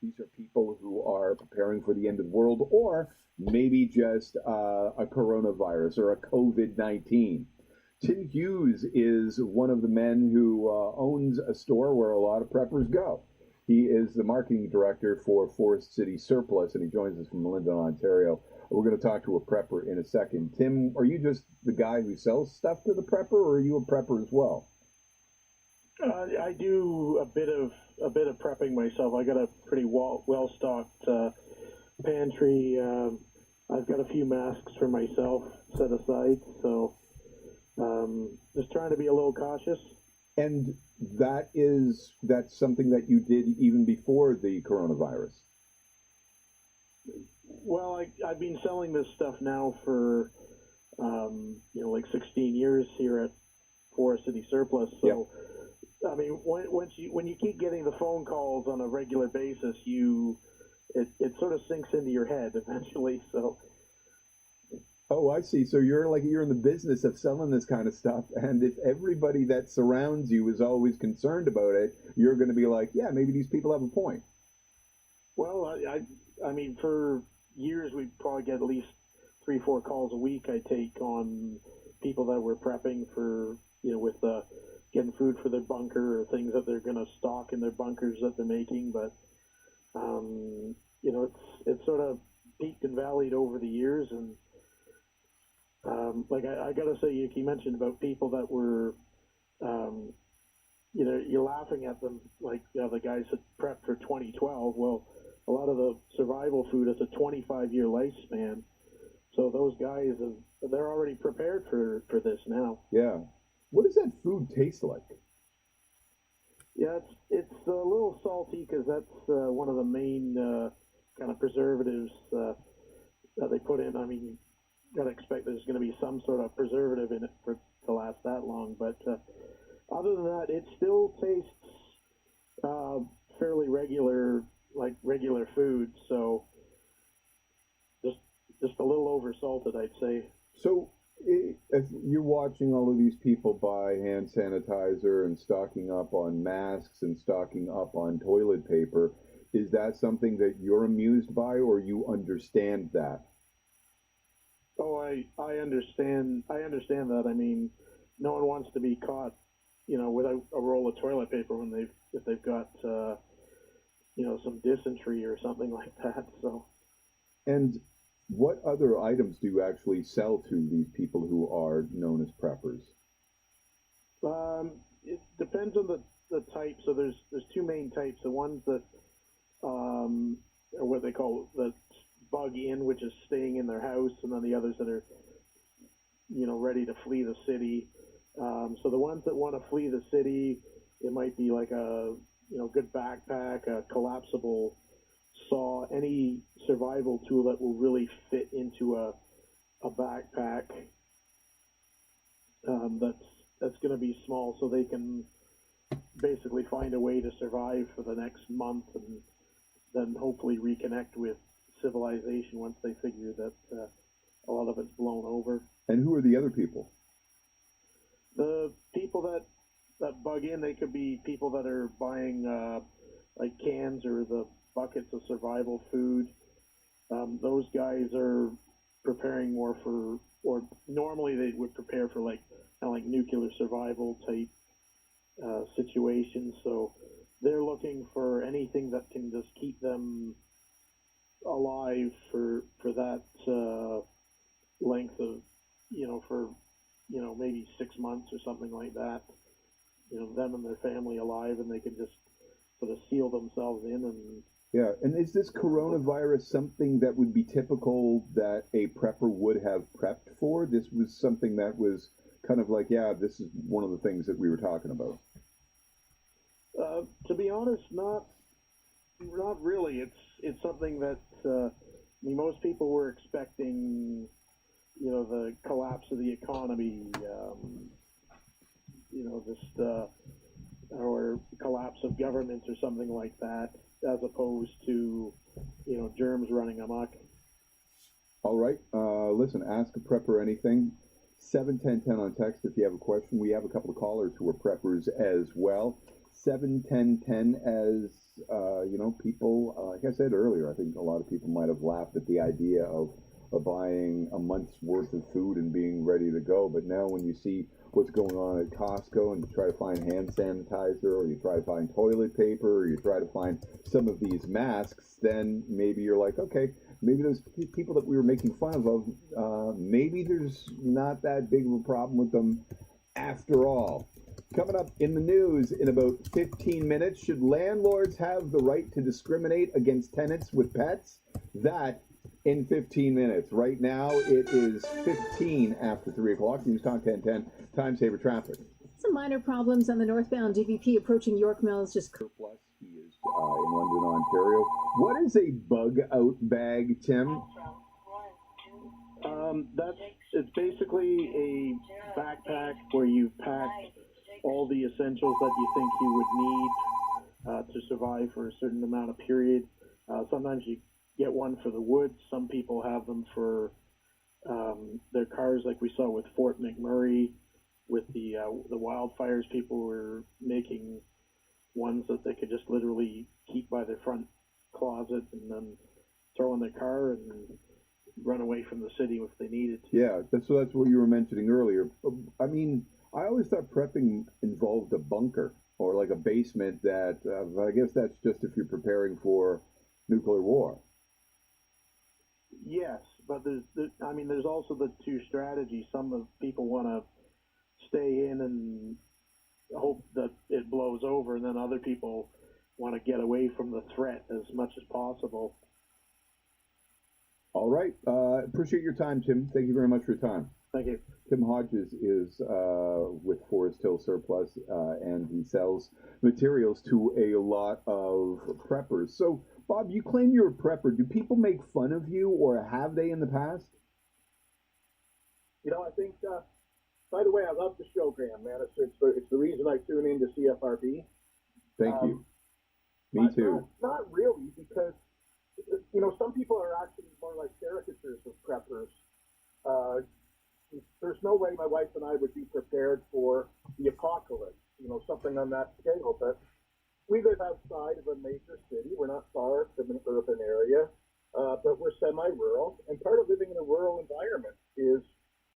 These are people who are preparing for the end of the world, or maybe just a coronavirus or a COVID-19. Tim Hughes is one of the men who owns a store where a lot of preppers go. He is the marketing director for Forest City Surplus, and he joins us from Linden, Ontario. We're going to talk to a prepper in a second. Tim, are you just the guy who sells stuff to the prepper, or are you a prepper as well? I do a bit of prepping myself. I got a pretty well stocked pantry. I've got a few masks for myself set aside, so just trying to be a little cautious. And that's something that you did even before the coronavirus. Well, I've been selling this stuff now for like 16 years here at Forest City Surplus. So. Yep. I mean, when you keep getting the phone calls on a regular basis, it sort of sinks into your head eventually. So. Oh, I see. So you're in the business of selling this kind of stuff, and if everybody that surrounds you is always concerned about it, you're going to be like, yeah, maybe these people have a point. Well, I mean, for years we probably get at least 3-4 calls a week I take on people that were prepping for with getting food for their bunker or things that they're going to stock in their bunkers that they're making. But, it's sort of peaked and valleyed over the years. And, I got to say, you mentioned about people that were, you're laughing at them, the guys that prepped for 2012. Well, a lot of the survival food has a 25-year lifespan. So those guys, they're already prepared for this now. Yeah. What does that food taste like? Yeah, it's a little salty because that's one of the main kind of preservatives that they put in. I mean, you gotta expect there's going to be some sort of preservative in it to last that long. But other than that, it still tastes fairly regular, like regular food. So just a little over salted, I'd say. So. As you're watching all of these people buy hand sanitizer and stocking up on masks and stocking up on toilet paper, is that something that you're amused by, or you understand that? Oh, I understand. I understand that. I mean, no one wants to be caught, without a roll of toilet paper if they've got, some dysentery or something like that. So. And what other items do you actually sell to these people who are known as preppers? It depends on the type. So there's two main types. The ones that are what they call the bug in, which is staying in their house, and then the others that are ready to flee the city. So the ones that want to flee the city, it might be like a good backpack, a collapsible saw, any survival tool that will really fit into a backpack that's going to be small, so they can basically find a way to survive for the next month, and then hopefully reconnect with civilization once they figure that a lot of it's blown over. And who are the other people? The people that bug in, they could be people that are buying like cans or the buckets of survival food. Those guys are preparing more for, or normally they would prepare for like nuclear survival type situations. So they're looking for anything that can just keep them alive for that length of, for maybe 6 months or something like that. Them and their family alive, and they can just sort of seal themselves in. And yeah, and is this coronavirus something that would be typical that a prepper would have prepped for? This was something that was kind of like, yeah, this is one of the things that we were talking about. To be honest, not really. It's something that most people were expecting, the collapse of the economy, or collapse of governments or something like that, as opposed to, germs running amok. All right. Listen, ask a prepper anything. 71010 on text if you have a question. We have a couple of callers who are preppers as well. 7-10-10 as, people, like I said earlier, I think a lot of people might have laughed at the idea of buying a month's worth of food and being ready to go. But now when you see what's going on at Costco and you try to find hand sanitizer, or you try to find toilet paper, or you try to find some of these masks, then maybe you're like, okay, maybe those people that we were making fun of, maybe there's not that big of a problem with them after all. Coming up in the news in about 15 minutes, should landlords have the right to discriminate against tenants with pets? That in 15 minutes. Right now, it is 15 after 3 o'clock. Newstalk 1010, time saver traffic. Some minor problems on the northbound DVP approaching York Mills. Just surplus. He is in London, Ontario. What is a bug out bag, Tim? It's basically a backpack where you pack all the essentials that you think you would need to survive for a certain amount of period. Sometimes you get one for the woods. Some people have them for their cars, like we saw with Fort McMurray. With the wildfires, people were making ones that they could just literally keep by their front closet and then throw in their car and run away from the city if they needed to. Yeah, that's what you were mentioning earlier. I mean, I always thought prepping involved a bunker or like a basement that, I guess that's just if you're preparing for nuclear war. Yes, but there's also the two strategies. Some of people want to stay in and hope that it blows over, and then other people want to get away from the threat as much as possible. All right. Appreciate your time, Tim. Thank you very much for your time. Thank you. Tim Hodges is with Forest Hill Surplus, and he sells materials to a lot of preppers. So, Bob, you claim you're a prepper. Do people make fun of you, or have they in the past? I think, by the way, I love the show, Graham, man. It's the reason I tune into CFRB. Thank you. Me too. Not really, because, some people are actually more like caricatures of preppers. There's no way my wife and I would be prepared for the apocalypse, something on that scale. But we live outside of a major city. We're not far from an urban area, but we're semi-rural. And part of living in a rural environment is